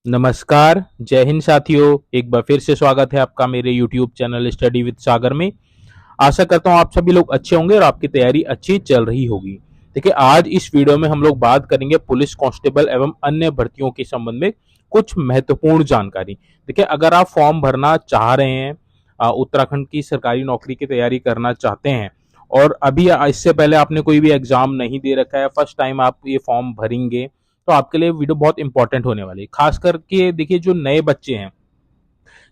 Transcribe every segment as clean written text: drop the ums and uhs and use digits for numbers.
नमस्कार, जय हिंद साथियों। एक बार फिर से स्वागत है आपका मेरे YouTube चैनल स्टडी विद सागर में। आशा करता हूँ आप सभी लोग अच्छे होंगे और आपकी तैयारी अच्छी चल रही होगी। देखिए, आज इस वीडियो में हम लोग बात करेंगे पुलिस कांस्टेबल एवं अन्य भर्तियों के संबंध में कुछ महत्वपूर्ण जानकारी। देखिए, अगर आप फॉर्म भरना चाह रहे हैं, उत्तराखंड की सरकारी नौकरी की तैयारी करना चाहते हैं और अभी इससे पहले आपने कोई भी एग्जाम नहीं दे रखा है, फर्स्ट टाइम आप ये फॉर्म भरेंगे, तो आपके लिए वीडियो बहुत इंपॉर्टेंट होने वाली है। खास करके देखिए, जो नए बच्चे हैं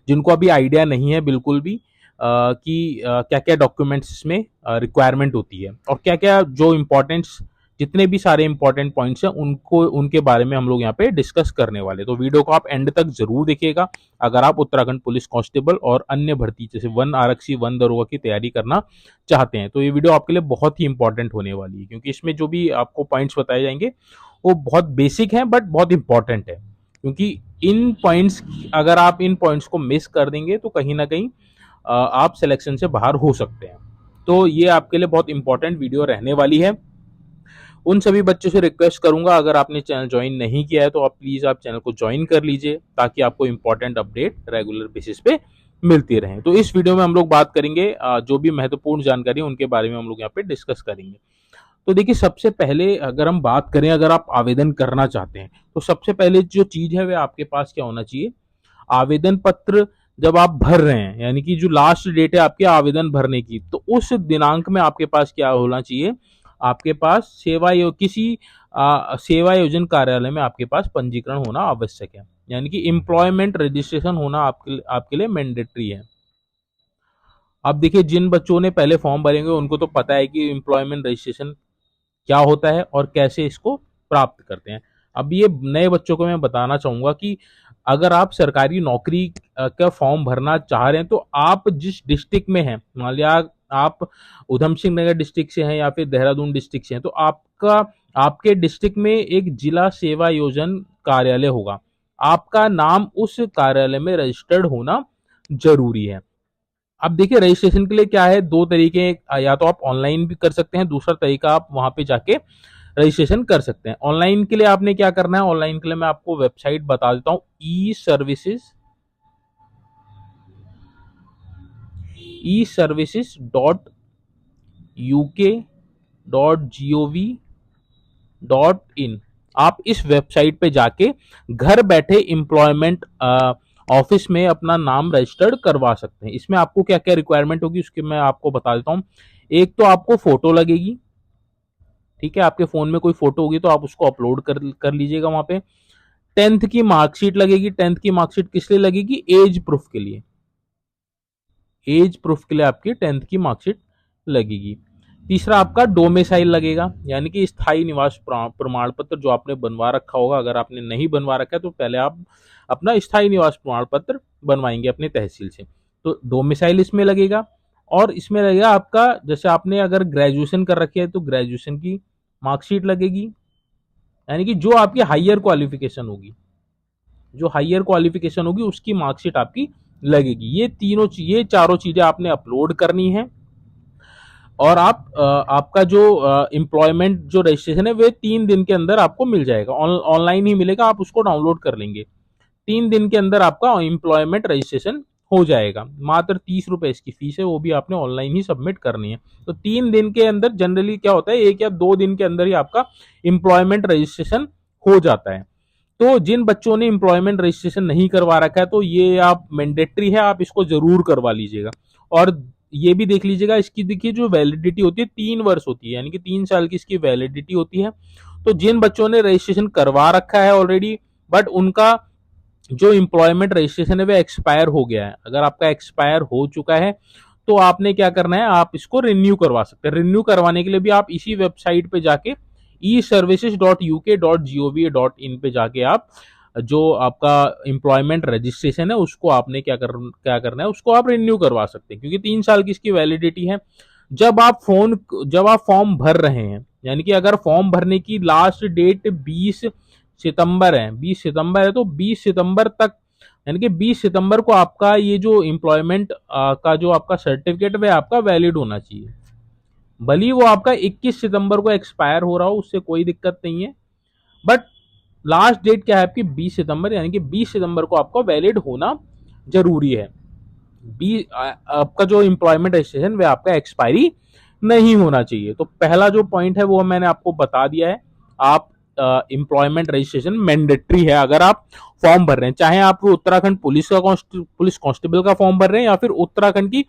जिनको अभी आइडिया नहीं है बिल्कुल भी कि क्या क्या डॉक्यूमेंट्स इसमें रिक्वायरमेंट होती है और क्या क्या जो इम्पोर्टेंट्स जितने भी सारे इंपॉर्टेंट पॉइंट्स हैं उनको उनके बारे में हम लोग यहाँ पे डिस्कस करने वाले। तो वीडियो को आप एंड तक जरूर देखिएगा अगर आप उत्तराखंड पुलिस कांस्टेबल और अन्य भर्ती जैसे वन आरक्षी वन दरोगा की तैयारी करना चाहते हैं। तो ये वीडियो आपके लिए बहुत ही इंपॉर्टेंट होने वाली है, क्योंकि इसमें जो भी आपको पॉइंट्स बताए जाएंगे वो बहुत बेसिक हैं बट बहुत इंपॉर्टेंट है। क्योंकि इन पॉइंट्स अगर आप इन पॉइंट्स को मिस कर देंगे तो कहीं ना कहीं आप सिलेक्शन से बाहर हो सकते हैं। तो ये आपके लिए बहुत इंपॉर्टेंट वीडियो रहने वाली है। उन सभी बच्चों से रिक्वेस्ट करूंगा, अगर आपने चैनल ज्वाइन नहीं किया है तो आप प्लीज आप चैनल को ज्वाइन कर लीजिए ताकि आपको इंपॉर्टेंट अपडेट रेगुलर बेसिस पे मिलती रहे। तो इस वीडियो में हम लोग बात करेंगे जो भी महत्वपूर्ण जानकारी है उनके बारे में हम लोग यहाँ पे डिस्कस करेंगे। तो देखिए, सबसे पहले अगर हम बात करें, अगर आप आवेदन करना चाहते हैं तो सबसे पहले जो चीज है वह आपके पास क्या होना चाहिए। आवेदन पत्र जब आप भर रहे हैं, यानी कि जो लास्ट डेट है आपके आवेदन भरने की, तो उस दिनांक में आपके पास क्या होना चाहिए, आपके पास किसी सेवा योजन कार्यालय में आपके पास पंजीकरण होना आवश्यक है। यानी कि एम्प्लॉयमेंट रजिस्ट्रेशन होना आपके लिए मैंडेटरी है। अब देखिए, जिन बच्चों ने पहले फॉर्म भरेंगे उनको तो पता है कि एम्प्लॉयमेंट रजिस्ट्रेशन क्या होता है और कैसे इसको प्राप्त करते हैं। अब ये नए बच्चों को मैं बताना चाहूंगा कि अगर आप सरकारी नौकरी का फॉर्म भरना चाह रहे हैं तो आप जिस डिस्ट्रिक्ट में हैं, मान लिया आप उधम सिंह नगर डिस्ट्रिक्ट से हैं या फिर देहरादून डिस्ट्रिक्ट से हैं, तो आपका आपके डिस्ट्रिक्ट में एक जिला सेवा योजन कार्यालय होगा। आपका नाम उस कार्यालय में रजिस्टर्ड होना जरूरी है। अब देखिए, रजिस्ट्रेशन के लिए क्या है, दो तरीके, या तो आप ऑनलाइन भी कर सकते हैं, दूसरा तरीका आप वहां पे जाके रजिस्ट्रेशन कर सकते हैं। ऑनलाइन के लिए आपने क्या करना है, ऑनलाइन के लिए मैं आपको वेबसाइट बता देता हूं, e-services.uk.gov.in। आप इस वेबसाइट पे जाके घर बैठे एम्प्लॉयमेंट ऑफिस में अपना नाम रजिस्टर्ड करवा सकते हैं। इसमें आपको क्या क्या रिक्वायरमेंट होगी उसकी मैं आपको बता देता हूँ। एक तो आपको फोटो लगेगी, ठीक है, आपके फोन में कोई फोटो होगी तो आप उसको अपलोड कर लीजिएगा वहां पे। 10th की मार्कशीट लगेगी। 10th की मार्कशीट किस लिए लगेगी, एज प्रूफ के लिए। एज प्रूफ के लिए आपकी 10th की मार्कशीट लगेगी। तीसरा आपका डोमिसाइल लगेगा, यानी कि स्थायी निवास प्रमाण पत्र जो आपने बनवा रखा होगा। अगर आपने नहीं बनवा रखा है तो पहले आप अपना स्थायी निवास प्रमाण पत्र बनवाएंगे अपने तहसील से। तो डोमिसाइल इसमें लगेगा। और इसमें लगेगा आपका, जैसे आपने अगर ग्रेजुएशन कर रखी है तो ग्रेजुएशन की मार्कशीट लगेगी, यानी कि जो आपकी हायर क्वालिफिकेशन होगी, जो हायर क्वालिफिकेशन होगी उसकी मार्कशीट आपकी लगेगी। ये चारों चीजें आपने अपलोड करनी है। और आपका जो एम्प्लॉयमेंट जो रजिस्ट्रेशन है वे 3 दिन के अंदर आपको मिल जाएगा। ऑनलाइन ही मिलेगा, आप उसको डाउनलोड कर लेंगे। 3 दिन के अंदर आपका एम्प्लॉयमेंट रजिस्ट्रेशन हो जाएगा। मात्र 30 रुपए इसकी फीस है, वो भी आपने ऑनलाइन ही सबमिट करनी है। तो 3 दिन के अंदर जनरली क्या होता है, 1 या 2 दिन के अंदर ही आपका एम्प्लॉयमेंट रजिस्ट्रेशन हो जाता है। तो जिन बच्चों ने एम्प्लॉयमेंट रजिस्ट्रेशन नहीं करवा रखा है तो ये आप मैंडेटरी है, आप इसको जरूर करवा लीजिएगा। और ये भी देख लीजिएगा, इसकी देखिए जो वैलिडिटी होती है 3 वर्ष होती है, यानी कि 3 साल की इसकी वैलिडिटी होती है। तो जिन बच्चों ने रजिस्ट्रेशन करवा रखा है ऑलरेडी बट उनका जो एम्प्लॉयमेंट रजिस्ट्रेशन है वो एक्सपायर हो गया है, अगर आपका एक्सपायर हो चुका है तो आपने क्या करना है, आप इसको रिन्यू करवा सकते हैं। रिन्यू करवाने के लिए भी आप इसी वेबसाइट पे जाके e-services.uk.gov.in पे जाके आप जो आपका एम्प्लॉयमेंट रजिस्ट्रेशन है उसको आपने क्या करना है, उसको आप रिन्यू करवा सकते हैं, क्योंकि 3 साल की इसकी वैलिडिटी है। जब आप फॉर्म भर रहे हैं, यानी कि अगर फॉर्म भरने की लास्ट डेट 20 सितंबर है, 20 सितंबर है, तो 20 सितंबर तक, यानी कि 20 सितंबर को आपका ये जो एम्प्लॉयमेंट का जो आपका सर्टिफिकेट है आपका वैलिड होना चाहिए। भले वो आपका 21 सितंबर को एक्सपायर हो रहा हो, उससे कोई दिक्कत नहीं है। बट लास्ट डेट क्या है आपकी 20 सितंबर, यानी कि 20 सितंबर को आपका वैलिड होना जरूरी है। आपका जो एम्प्लॉयमेंट रजिस्ट्रेशन वह आपका एक्सपायरी नहीं होना चाहिए। तो पहला जो पॉइंट है वो मैंने आपको बता दिया है। आप एम्प्लॉयमेंट रजिस्ट्रेशन मैंडेटरी है अगर आप फॉर्म भर रहे हैं, चाहे आप उत्तराखंड पुलिस कांस्टेबल का फॉर्म भर रहे हैं या फिर उत्तराखंड की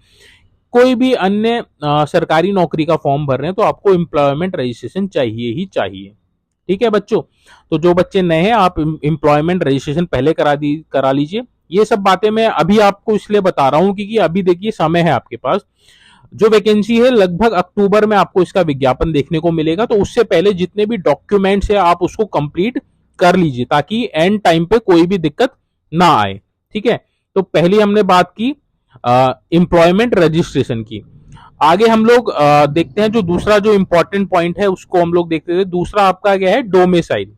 कोई भी अन्य सरकारी नौकरी का फॉर्म भर रहे हैं, तो आपको एम्प्लॉयमेंट रजिस्ट्रेशन चाहिए ही चाहिए। ठीक है बच्चों, तो जो बच्चे नए हैं आप एम्प्लॉयमेंट रजिस्ट्रेशन पहले करा लीजिए। ये सब बातें मैं अभी आपको इसलिए बता रहा हूं क्योंकि अभी देखिए समय है आपके पास। जो वैकेंसी है लगभग अक्टूबर में आपको इसका विज्ञापन देखने को मिलेगा, तो उससे पहले जितने भी डॉक्यूमेंट्स है आप उसको कंप्लीट कर लीजिए ताकि एंड टाइम पे कोई भी दिक्कत ना आए। ठीक है, तो पहली हमने बात की एम्प्लॉयमेंट रजिस्ट्रेशन की। आगे हम लोग देखते हैं जो दूसरा जो इंपॉर्टेंट पॉइंट है उसको हम लोग देखते थे। दूसरा आपका क्या है, डोमिसाइल।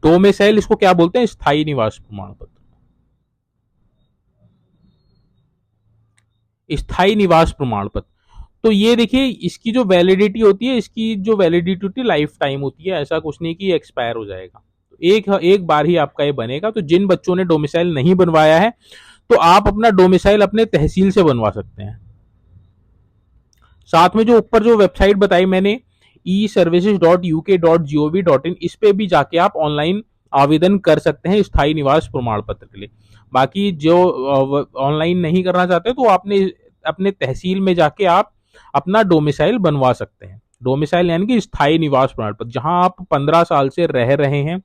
डोमिसाइल इसको क्या बोलते हैं, स्थायी निवास प्रमाण पत्र। स्थायी निवास प्रमाण पत्र, तो ये देखिए इसकी जो वैलिडिटी होती है, इसकी जो वैलिडिटी होती है लाइफ टाइम होती है, ऐसा कुछ नहीं कि एक्सपायर हो जाएगा। तो एक बार ही आपका ये बनेगा। तो जिन बच्चों ने डोमिसाइल नहीं बनवाया है तो आप अपना डोमिसाइल अपने तहसील से बनवा सकते हैं। साथ में जो ऊपर जो वेबसाइट बताई मैंने eservices.uk.gov.in, इस पे भी जाके आप ऑनलाइन आवेदन कर सकते हैं स्थायी निवास प्रमाण पत्र के लिए। बाकी जो ऑनलाइन नहीं करना चाहते तो आपने अपने तहसील में जाके आप अपना डोमिसाइल बनवा सकते हैं। डोमिसाइल यानी कि स्थायी निवास प्रमाण पत्र, जहां आप 15 साल से रह रहे हैं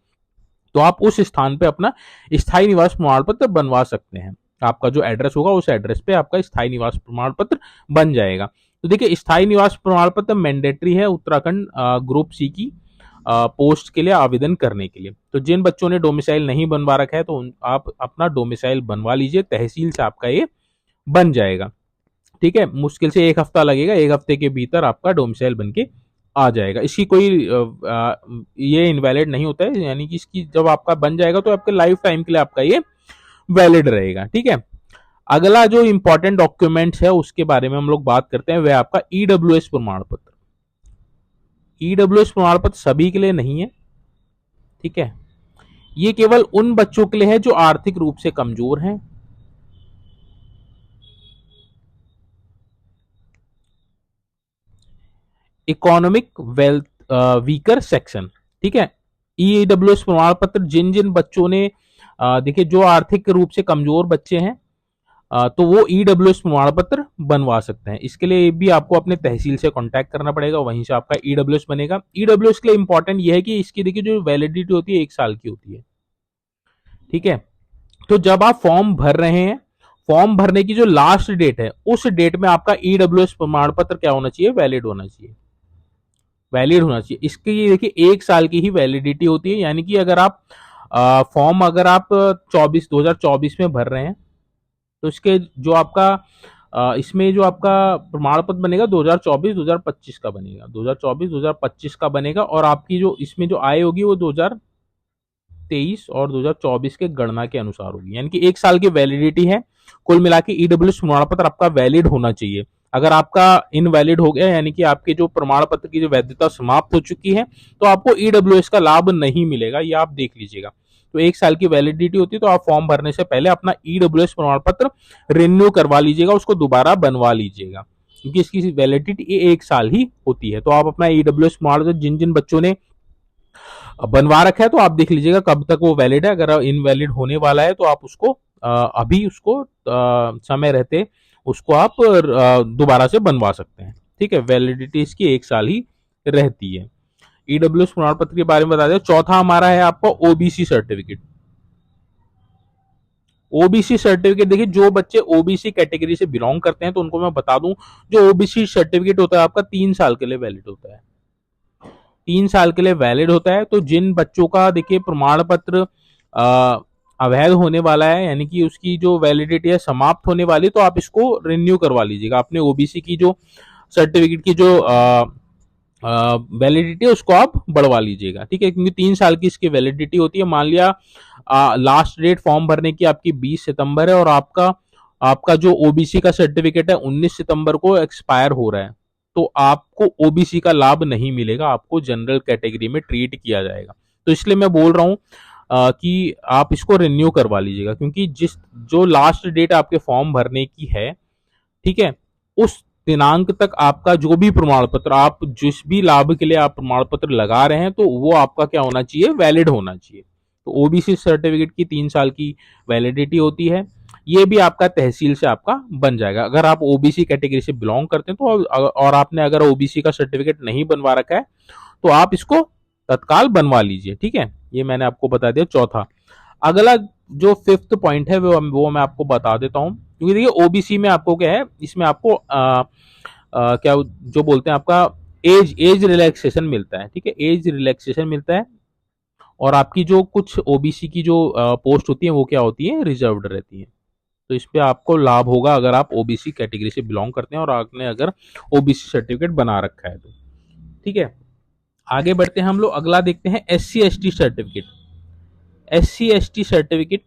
तो आप उस स्थान पे अपना स्थायी निवास प्रमाण पत्र बनवा सकते हैं। आपका जो एड्रेस होगा उस एड्रेस पे आपका स्थायी निवास प्रमाण पत्र बन जाएगा। तो देखिए स्थायी निवास प्रमाण पत्र मैंडेटरी है उत्तराखंड ग्रुप सी की पोस्ट के लिए आवेदन करने के लिए। तो जिन बच्चों ने डोमिसाइल नहीं बनवा रखा है तो आप अपना डोमिसाइल बनवा लीजिए, तहसील से आपका ये बन जाएगा। ठीक है, मुश्किल से एक हफ्ता लगेगा, एक हफ्ते के भीतर आपका डोमिसाइल बन के आ जाएगा। इसकी कोई ये इनवैलिड नहीं होता है, यानी कि इसकी जब आपका बन जाएगा तो आपके लाइफ टाइम के लिए आपका ये वैलिड रहेगा। ठीक है, अगला जो इंपॉर्टेंट डॉक्यूमेंट्स है उसके बारे में हम लोग बात करते हैं, वह आपका ईडब्ल्यूएस प्रमाण पत्र। ईडब्ल्यूएस प्रमाण पत्र सभी के लिए नहीं है। ठीक है, ये केवल उन बच्चों के लिए है जो आर्थिक रूप से कमजोर हैं, इकोनॉमिक वेल्थ वीकर सेक्शन। ठीक है, ईडब्ल्यूएस प्रमाण पत्र जिन जिन बच्चों ने देखिए जो आर्थिक रूप से कमजोर बच्चे हैं तो वो ईडब्ल्यूएस प्रमाण पत्र बनवा सकते हैं। इसके लिए भी आपको अपने तहसील से कांटेक्ट करना पड़ेगा, वहीं से आपका ईडब्ल्यूएस बनेगा। ईडब्ल्यूएस के लिए इंपॉर्टेंट ये है कि इसकी देखिए जो वैलिडिटी होती है 1 साल की होती है। ठीक है, तो जब आप फॉर्म भर रहे हैं, फॉर्म भरने की जो लास्ट डेट है उस डेट में आपका ईडब्ल्यूएस प्रमाण पत्र क्या होना चाहिए, वैलिड होना चाहिए, वैलिड होना चाहिए। इसकी देखिए 1 साल की ही वैलिडिटी होती है, यानी कि अगर आप फॉर्म अगर आप 2024 में भर रहे हैं तो इसके जो आपका इसमें जो आपका प्रमाण पत्र बनेगा 2024-2025 का बनेगा, 2024-2025 का बनेगा। और आपकी जो इसमें जो आय होगी वो 2023 और 2024 के गणना के अनुसार होगी, यानी कि 1 साल की वैलिडिटी है। कुल मिला के ईडब्ल्यूएस प्रमाण पत्र आपका वैलिड होना चाहिए। अगर आपका इनवैलिड हो गया, यानी कि आपके जो प्रमाण पत्र की जो वैधता समाप्त हो चुकी है, तो आपको ईडब्ल्यूएस का लाभ नहीं मिलेगा, ये आप देख लीजिएगा। तो 1 साल की वैलिडिटी होती है, तो आप फॉर्म भरने से पहले अपना ईडब्ल्यूएस प्रमाण पत्र रिन्यू करवा लीजिएगा, उसको दोबारा बनवा लीजिएगा, क्योंकि इसकी वैलिडिटी 1 साल ही होती है। तो आप अपना ईडब्ल्यूएस प्रमाण पत्र जिन जिन बच्चों ने बनवा रखा है तो आप देख लीजिएगा कब तक वो वैलिड है। अगर इनवैलिड होने वाला है तो आप उसको अभी उसको समय रहते उसको आप दोबारा से बनवा सकते हैं। ठीक है, वैलिडिटी इसकी 1 साल ही रहती है। ईडब्ल्यूएस प्रमाण पत्र के बारे में बता दें। चौथा हमारा है आपका ओबीसी सर्टिफिकेट। ओबीसी सर्टिफिकेट देखिए जो बच्चे ओबीसी कैटेगरी से बिलोंग करते हैं तो उनको मैं बता दूं, जो ओबीसी सर्टिफिकेट होता है आपका 3 साल के लिए वैलिड होता है, 3 साल के लिए वैलिड होता है। तो जिन बच्चों का देखिए प्रमाण पत्र अवैध होने वाला है, यानी कि उसकी जो वैलिडिटी है समाप्त होने वाली, तो आप इसको रिन्यू करवा लीजिएगा। अपने ओबीसी की जो सर्टिफिकेट की जो वैलिडिटी है उसको आप बढ़वा लीजिएगा। ठीक है, क्योंकि 3 साल की इसकी वैलिडिटी होती है। मान लिया लास्ट डेट फॉर्म भरने की आपकी 20 सितंबर है और आपका आपका जो ओबीसी का सर्टिफिकेट है 19 सितंबर को एक्सपायर हो रहा है, तो आपको ओबीसी का लाभ नहीं मिलेगा, आपको जनरल कैटेगरी में ट्रीट किया जाएगा। तो इसलिए मैं बोल रहा हूँ कि आप इसको रिन्यू करवा लीजिएगा, क्योंकि जिस जो लास्ट डेट आपके फॉर्म भरने की है, ठीक है, उस दिनांक तक आपका जो भी प्रमाण पत्र, आप जिस भी लाभ के लिए आप प्रमाण पत्र लगा रहे हैं, तो वो आपका क्या होना चाहिए, वैलिड होना चाहिए। तो ओबीसी सर्टिफिकेट की 3 साल की वैलिडिटी होती है। ये भी आपका तहसील से आपका बन जाएगा अगर आप ओबीसी कैटेगरी से बिलोंग करते हैं। तो और आपने अगर ओबीसी का सर्टिफिकेट नहीं बनवा रखा है तो आप इसको तत्काल बनवा लीजिए, ठीक है। ये मैंने आपको बता दिया चौथा। अगला जो फिफ्थ पॉइंट है वो मैं आपको बता देता हूं, क्योंकि देखिए ओबीसी में आपको क्या है, इसमें आपको क्या जो बोलते हैं आपका एज रिलैक्सेशन मिलता है, ठीक है, एज रिलैक्सेशन मिलता है। और आपकी जो कुछ ओबीसी की जो पोस्ट होती है वो क्या होती है, रिजर्व्ड रहती है। तो इस पे आपको लाभ होगा अगर आप ओबीसी कैटेगरी से बिलोंग करते हैं और आपने अगर ओबीसी सर्टिफिकेट बना रखा है तो, ठीक है। आगे बढ़ते हैं हम लोग, अगला देखते हैं SC ST certificate. SC ST certificate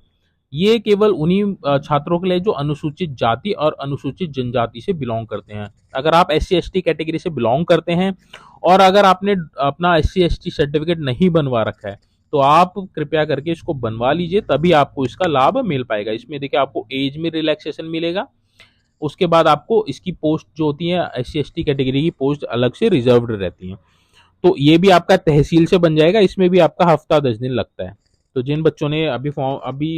ये केवल उन्हीं छात्रों के लिए जो अनुसूचित जाति और अनुसूचित जनजाति से बिलोंग करते हैं। अगर आप एससी एसटी कैटेगरी से बिलोंग करते हैं और अगर आपने अपना एससी एसटी सर्टिफिकेट नहीं बनवा रखा है तो आप कृपया करके इसको बनवा लीजिए, तभी आपको इसका लाभ मिल पाएगा। इसमें देखिए आपको एज में रिलैक्सेशन मिलेगा, उसके बाद आपको इसकी पोस्ट जो होती है एससी एसटी कैटेगरी की पोस्ट अलग से रिजर्व्ड रहती है। तो ये भी आपका तहसील से बन जाएगा, इसमें भी आपका हफ्ता 10 दिन लगता है। तो जिन बच्चों ने अभी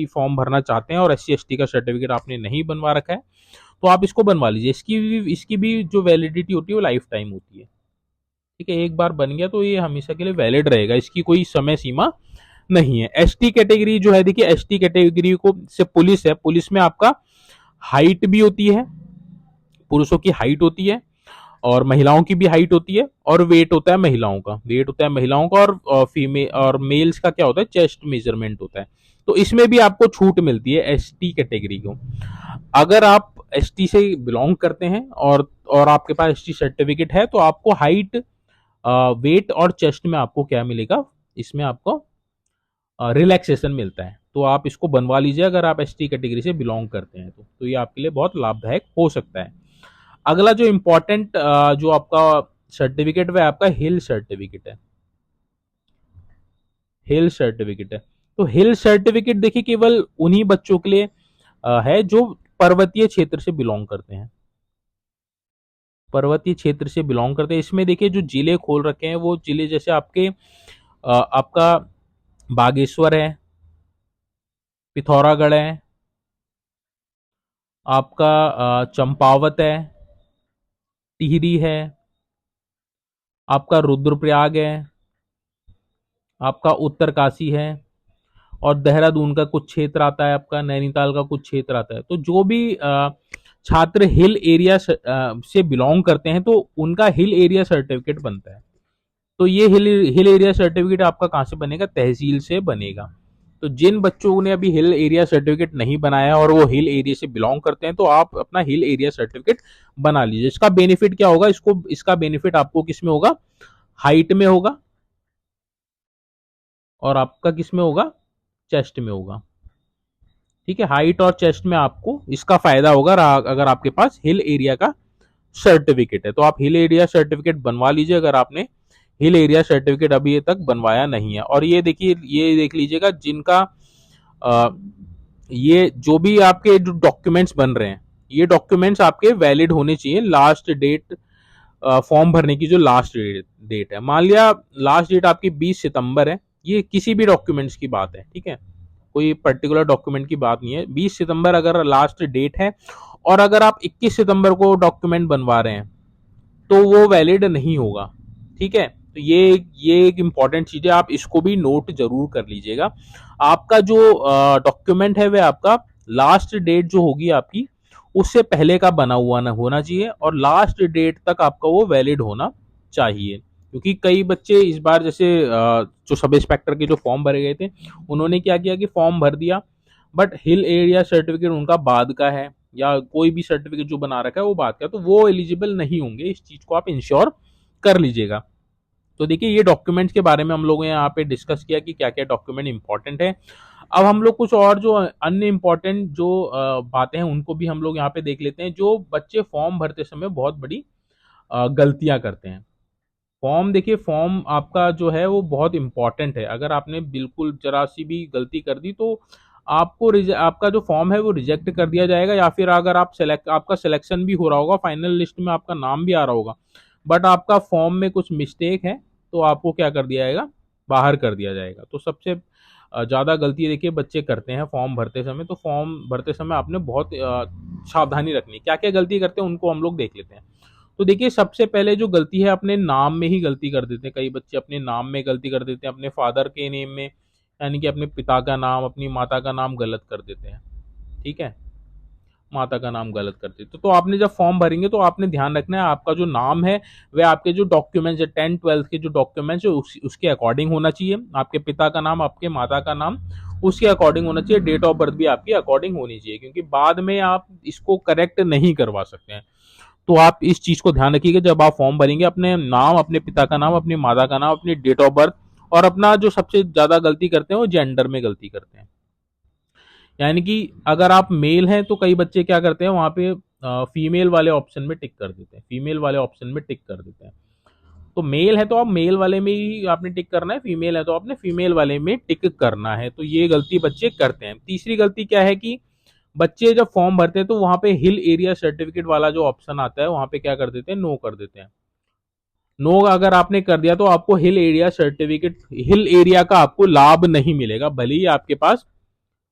फॉर्म भरना चाहते हैं और एससी एसटी का सर्टिफिकेट आपने नहीं बनवा रखा है तो आप इसको बनवा लीजिए। इसकी भी जो वैलिडिटी होती है वो लाइफ टाइम होती है, ठीक है। एक बार बन गया तो ये हमेशा के लिए वैलिड रहेगा, इसकी कोई समय सीमा नहीं है। एसटी कैटेगरी जो है, देखिए एसटी कैटेगरी को से पुलिस है, पुलिस में आपका हाइट भी होती है, पुरुषों की हाइट होती है और महिलाओं की भी हाइट होती है, और वेट होता है महिलाओं का, वेट होता है महिलाओं का, और फीमेल और मेल्स का क्या होता है, चेस्ट मेजरमेंट होता है। तो इसमें भी आपको छूट मिलती है एसटी कैटेगरी को। अगर आप एसटी से बिलोंग करते हैं और आपके पास एसटी सर्टिफिकेट है तो आपको हाइट, वेट और चेस्ट में आपको क्या मिलेगा, इसमें आपको रिलैक्सेशन मिलता है। तो आप इसको बनवा लीजिए अगर आप एसटी कैटेगरी से बिलोंग करते हैं तो ये आपके लिए बहुत लाभदायक हो सकता है। अगला जो इम्पोर्टेंट जो आपका सर्टिफिकेट है आपका हिल सर्टिफिकेट है, हिल सर्टिफिकेट है। तो हिल सर्टिफिकेट देखिए केवल उन्हीं बच्चों के लिए है जो पर्वतीय क्षेत्र से बिलोंग करते हैं, पर्वतीय क्षेत्र से बिलोंग करते हैं। इसमें देखिए जो जिले खोल रखे हैं वो जिले जैसे आपका बागेश्वर है, पिथौरागढ़ है, आपका चंपावत है, टिहरी है, आपका रुद्रप्रयाग है, आपका उत्तरकाशी है, और देहरादून का कुछ क्षेत्र आता है, आपका नैनीताल का कुछ क्षेत्र आता है। तो जो भी छात्र हिल एरिया से बिलोंग करते हैं तो उनका हिल एरिया सर्टिफिकेट बनता है। तो ये हिल एरिया सर्टिफिकेट आपका कहाँ से बनेगा, तहसील से बनेगा। तो जिन बच्चों ने अभी हिल एरिया सर्टिफिकेट नहीं बनाया और वो हिल एरिया से बिलोंग करते हैं तो आप अपना हिल एरिया सर्टिफिकेट बना लीजिए। इसका बेनिफिट क्या होगा, इसका बेनिफिट आपको किस में होगा, हाइट में होगा, और आपका किस में होगा, चेस्ट में होगा, ठीक है। हाइट और चेस्ट में आपको इसका फायदा होगा अगर आपके पास हिल एरिया का सर्टिफिकेट है। तो आप हिल एरिया सर्टिफिकेट बनवा लीजिए अगर आपने हिल एरिया सर्टिफिकेट अभी तक बनवाया नहीं है। और ये देखिए, ये देख लीजिएगा जिनका ये जो भी आपके जो डॉक्यूमेंट्स बन रहे हैं ये डॉक्यूमेंट्स आपके वैलिड होने चाहिए। लास्ट डेट फॉर्म भरने की जो लास्ट डेट है, मान लिया लास्ट डेट आपकी 20 सितंबर है, ये किसी भी डॉक्यूमेंट्स की बात है, ठीक है, कोई पर्टिकुलर डॉक्यूमेंट की बात नहीं है। 20 सितंबर अगर लास्ट डेट है और अगर आप 21 सितंबर को डॉक्यूमेंट बनवा रहे हैं तो वो वैलिड नहीं होगा, ठीक है। तो ये एक इंपॉर्टेंट चीज है, आप इसको भी नोट जरूर कर लीजिएगा। आपका जो डॉक्यूमेंट है वह आपका लास्ट डेट जो होगी आपकी उससे पहले का बना हुआ ना होना चाहिए और लास्ट डेट तक आपका वो वैलिड होना चाहिए। क्योंकि कई बच्चे इस बार जैसे जो सब इंस्पेक्टर के जो फॉर्म भरे गए थे उन्होंने क्या किया कि फॉर्म भर दिया बट हिल एरिया सर्टिफिकेट उनका बाद का है या कोई भी सर्टिफिकेट जो बना रखा है वो बाद का, तो वो एलिजिबल नहीं होंगे। इस चीज को आप इंश्योर कर लीजिएगा। तो देखिए ये डॉक्यूमेंट्स के बारे में हम लोगों ने यहाँ पे डिस्कस किया कि क्या क्या डॉक्यूमेंट इंपॉर्टेंट है। अब हम लोग कुछ और जो अन्य इंपॉर्टेंट जो बातें हैं उनको भी हम लोग यहाँ पे देख लेते हैं, जो बच्चे फॉर्म भरते समय बहुत बड़ी गलतियां करते हैं। फॉर्म देखिए, फॉर्म आपका जो है वो बहुत इंपॉर्टेंट है। अगर आपने बिल्कुल जरा सी भी गलती कर दी तो आपका जो फॉर्म है वो रिजेक्ट कर दिया जाएगा, या फिर अगर आपका सिलेक्शन भी हो रहा होगा, फाइनल लिस्ट में आपका नाम भी आ रहा होगा, बट आपका फॉर्म में कुछ मिस्टेक है, तो आपको क्या कर दिया जाएगा, बाहर कर दिया जाएगा। तो सबसे ज़्यादा गलती देखिए बच्चे करते हैं फॉर्म भरते समय। तो फॉर्म भरते समय आपने बहुत सावधानी रखनी है। क्या क्या गलती करते हैं उनको हम लोग देख लेते हैं। तो देखिए, सबसे पहले जो गलती है, अपने नाम में ही गलती कर देते हैं। कई बच्चे अपने नाम में गलती कर देते हैं, अपने फादर के नेम में, यानी कि अपने पिता का नाम, अपनी माता का नाम गलत कर देते हैं। ठीक है, माता का नाम गलत कर देते हैं। तो आपने जब फॉर्म भरेंगे तो आपने ध्यान रखना है, आपका जो नाम है वह आपके जो डॉक्यूमेंट्स है, 10th 12th के जो डॉक्यूमेंट्स है उसके अकॉर्डिंग होना चाहिए। आपके पिता का नाम, आपके माता का नाम उसके अकॉर्डिंग होना चाहिए। डेट ऑफ बर्थ भी आपकी अकॉर्डिंग होनी चाहिए, क्योंकि बाद में आप इसको करेक्ट नहीं करवा सकते हैं। तो आप इस चीज को ध्यान रखिएगा, जब आप फॉर्म भरेंगे अपने नाम, अपने पिता का नाम, अपनी माता का नाम, अपनी डेट ऑफ बर्थ, और अपना जो सबसे ज्यादा गलती करते हैं वो जेंडर में गलती करते हैं। यानी कि अगर आप मेल हैं तो कई बच्चे क्या करते हैं, वहां पे फीमेल वाले ऑप्शन में टिक कर देते हैं, फीमेल वाले ऑप्शन में टिक कर देते हैं। तो मेल है तो आप मेल वाले में ही आपने टिक करना है, फीमेल है तो आपने फीमेल वाले में टिक करना है। तो ये गलती बच्चे करते हैं। तीसरी गलती क्या है कि बच्चे जब फॉर्म भरते हैं तो वहां पे हिल एरिया सर्टिफिकेट वाला जो ऑप्शन आता है वहां पे क्या कर देते हैं, नो कर देते हैं। नो अगर आपने कर दिया तो आपको हिल एरिया का आपको लाभ नहीं मिलेगा, भले ही आपके पास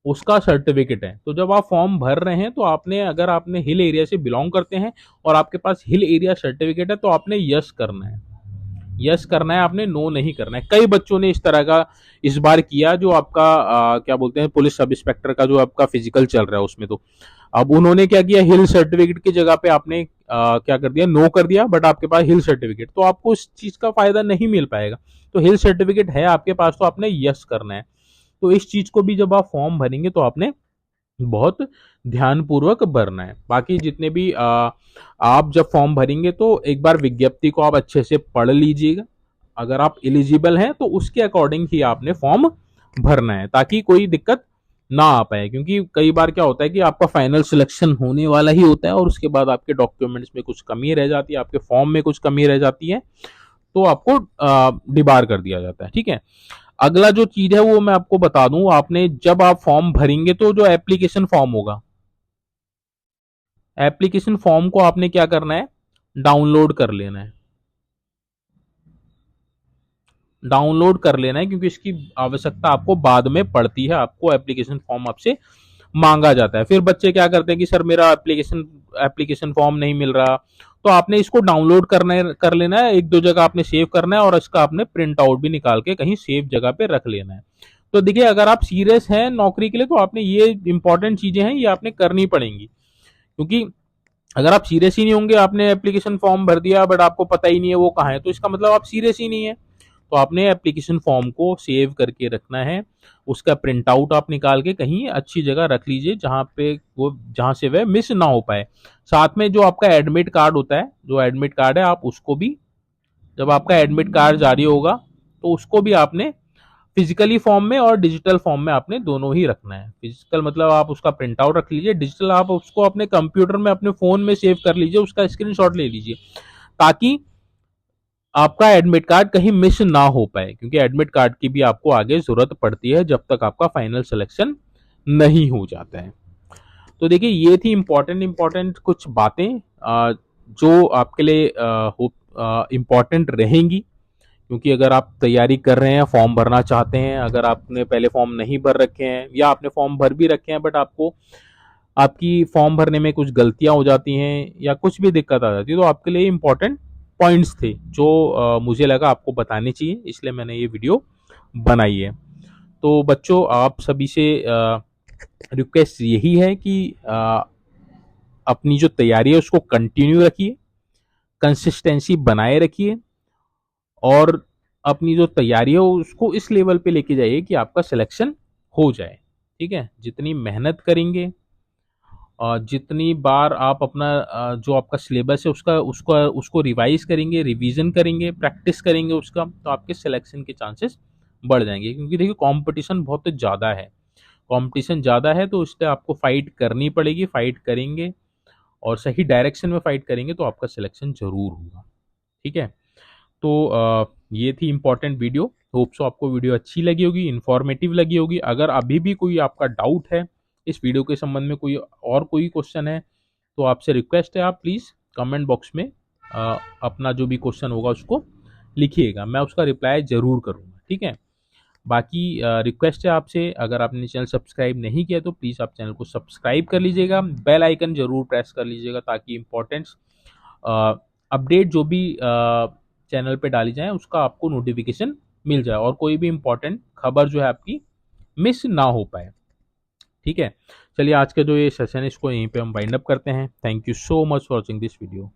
उसका सर्टिफिकेट है। तो जब आप फॉर्म भर रहे हैं तो अगर आपने हिल एरिया से बिलोंग करते हैं और आपके पास हिल एरिया सर्टिफिकेट है तो आपने यस करना है, यस करना है, आपने नो नहीं करना है। कई बच्चों ने इस तरह का इस बार किया, जो आपका क्या बोलते हैं, पुलिस सब इंस्पेक्टर का जो आपका फिजिकल चल रहा है उसमें। तो अब उन्होंने क्या किया, हिल सर्टिफिकेट की जगह पे आपने क्या कर दिया, नो कर दिया, बट आपके पास हिल सर्टिफिकेट, तो आपको इस चीज का फायदा नहीं मिल पाएगा। तो हिल सर्टिफिकेट है आपके पास तो आपने यस करना है। तो इस चीज को भी जब आप फॉर्म भरेंगे तो आपने बहुत ध्यानपूर्वक भरना है। बाकी जितने भी आप जब फॉर्म भरेंगे तो एक बार विज्ञप्ति को आप अच्छे से पढ़ लीजिएगा। अगर आप एलिजिबल हैं तो उसके अकॉर्डिंग ही आपने फॉर्म भरना है, ताकि कोई दिक्कत ना आ पाए। क्योंकि कई बार क्या होता है कि आपका फाइनल सिलेक्शन होने वाला ही होता है और उसके बाद आपके डॉक्यूमेंट्स में कुछ कमी रह जाती है, आपके फॉर्म में कुछ कमी रह जाती है, तो आपको डिबार कर दिया जाता है। ठीक है, अगला जो चीज है वो मैं आपको बता दूं, आपने जब आप फॉर्म भरेंगे तो जो एप्लीकेशन फॉर्म होगा, एप्लीकेशन फॉर्म को आपने क्या करना है, डाउनलोड कर लेना है। डाउनलोड कर लेना है, क्योंकि इसकी आवश्यकता आपको बाद में पड़ती है। आपको एप्लीकेशन फॉर्म आपसे मांगा जाता है। फिर बच्चे क्या करते हैं कि सर मेरा एप्लीकेशन फॉर्म नहीं मिल रहा, तो आपने इसको डाउनलोड कर लेना है, एक दो जगह आपने सेव करना है, और इसका आपने प्रिंट आउट भी निकाल के कहीं सेफ जगह पे रख लेना है। तो देखिए, अगर आप सीरियस हैं नौकरी के लिए तो आपने ये इंपॉर्टेंट चीजें हैं, ये आपने करनी पड़ेंगी। क्योंकि अगर आप सीरियस ही नहीं होंगे, आपने एप्लीकेशन फॉर्म भर दिया बट आपको पता ही नहीं है वो कहाँ है, तो इसका मतलब आप सीरियस ही नहीं है। तो आपने एप्लीकेशन फॉर्म को सेव करके रखना है, उसका प्रिंट आउट आप निकाल के कहीं अच्छी जगह रख लीजिए, जहां से वह मिस ना हो पाए। साथ में जो आपका एडमिट कार्ड होता है, जो एडमिट कार्ड है, आप उसको भी, जब आपका एडमिट कार्ड जारी होगा तो उसको भी आपने फिजिकली फॉर्म में और डिजिटल फॉर्म में आपने दोनों ही रखना है। फिजिकल मतलब आप उसका प्रिंट आउट रख लीजिए, डिजिटल आप उसको अपने कंप्यूटर में, अपने फोन में सेव कर लीजिए, उसका स्क्रीनशॉट ले लीजिए, ताकि आपका एडमिट कार्ड कहीं मिस ना हो पाए। क्योंकि एडमिट कार्ड की भी आपको आगे जरूरत पड़ती है जब तक आपका फाइनल सिलेक्शन नहीं हो जाता है। तो देखिए, ये थी इंपॉर्टेंट कुछ बातें जो आपके लिए इंपॉर्टेंट रहेंगी। क्योंकि अगर आप तैयारी कर रहे हैं, फॉर्म भरना चाहते हैं, अगर आपने पहले फॉर्म नहीं भर रखे हैं या आपने फॉर्म भर भी रखे हैं बट आपको आपकी फॉर्म भरने में कुछ गलतियां हो जाती हैं या कुछ भी दिक्कत आ जाती है, तो आपके लिए इंपॉर्टेंट पॉइंट्स थे जो मुझे लगा आपको बताने चाहिए, इसलिए मैंने ये वीडियो बनाई है। तो बच्चों, आप सभी से रिक्वेस्ट यही है कि अपनी जो तैयारी है उसको कंटिन्यू रखिए, कंसिस्टेंसी बनाए रखिए, और अपनी जो तैयारी है उसको इस लेवल पे लेके जाइए कि आपका सिलेक्शन हो जाए। ठीक है, जितनी मेहनत करेंगे और जितनी बार आप अपना जो आपका सिलेबस है उसको रिवाइज करेंगे, रिवीजन करेंगे, प्रैक्टिस करेंगे उसका, तो आपके सिलेक्शन के चांसेस बढ़ जाएंगे। क्योंकि देखिए, कंपटीशन बहुत ज़्यादा है, कंपटीशन ज़्यादा है, तो इसलिए आपको फाइट करनी पड़ेगी। फाइट करेंगे और सही डायरेक्शन में फाइट करेंगे तो आपका सिलेक्शन जरूर होगा। ठीक है। तो ये थी इम्पोर्टेंट वीडियो। होप सो आपको वीडियो अच्छी लगी होगी, इन्फॉर्मेटिव लगी होगी। अगर अभी भी कोई आपका डाउट है इस वीडियो के संबंध में, कोई क्वेश्चन है, तो आपसे रिक्वेस्ट है आप प्लीज़ कमेंट बॉक्स में अपना जो भी क्वेश्चन होगा उसको लिखिएगा, मैं उसका रिप्लाई ज़रूर करूँगा, ठीक है। बाकी रिक्वेस्ट है आपसे, अगर आपने चैनल सब्सक्राइब नहीं किया तो प्लीज़ आप चैनल को सब्सक्राइब कर लीजिएगा, बेल आइकन जरूर प्रेस कर लीजिएगा, ताकि इम्पोर्टेंट्स अपडेट जो भी चैनल पे डाली जाए उसका आपको नोटिफिकेशन मिल जाए और कोई भी इम्पोर्टेंट खबर जो है आपकी मिस ना हो पाए, ठीक है। चलिए आज का जो ये सेशन है इसको यहीं पे हम वाइंड अप करते हैं। Thank you so much for watching this video.